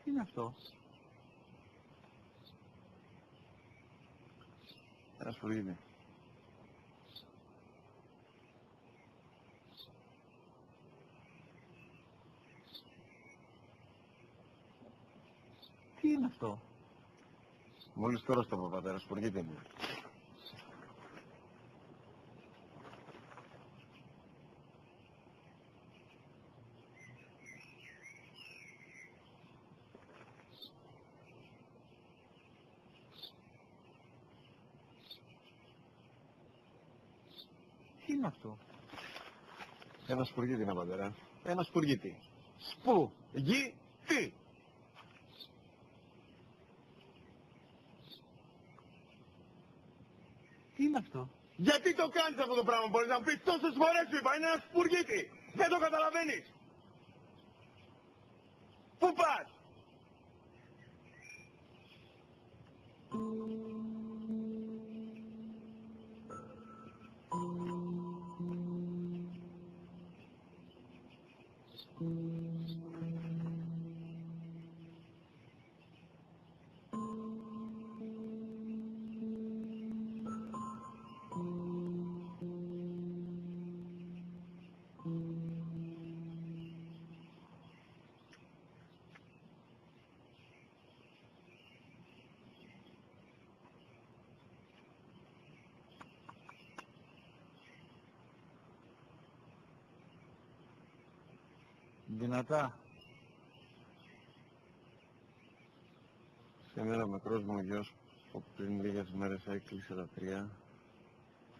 Τι είναι αυτό? Ένα σπουργίτι. Τι είναι αυτό? Μόλις τώρα στο πατέρα, σπουργίτι μου. Τι είναι αυτό? Ένα σπουργίτι είναι, πατέρα. Ένα σπουργίτι. Σπου. Γη, τι. Τι είναι αυτό? Γιατί το κάνεις αυτό το πράγμα, μπορείς να μου πεις τόσες φορές σου είπα, είναι ένα σπουργίτι. Δεν το καταλαβαίνεις. Πού πας? Δυνατά. Σήμερα ο μικρός μου γιος, που πριν λίγες μέρες έκλεισε τα 3,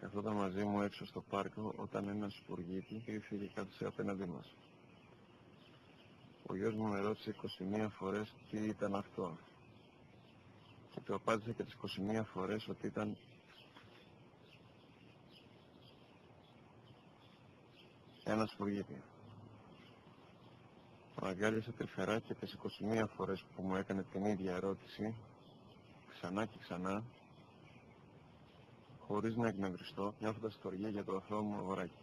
καθόταν μαζί μου έξω στο πάρκο όταν ένα σπουργίτι ήρθε και κάθισε απέναντί μας. Ο γιος μου με ρώτησε 21 φορές τι ήταν αυτό. Και του απάντησε και τις 21 φορές ότι ήταν ένα σπουργίτι. Τον αγκάλιασα τρυφερά και τις 21 φορές που μου έκανε την ίδια ερώτηση, ξανά και ξανά, χωρίς να εκνευριστώ, νιώθοντας στοργία για το αθώο μου αγοράκι.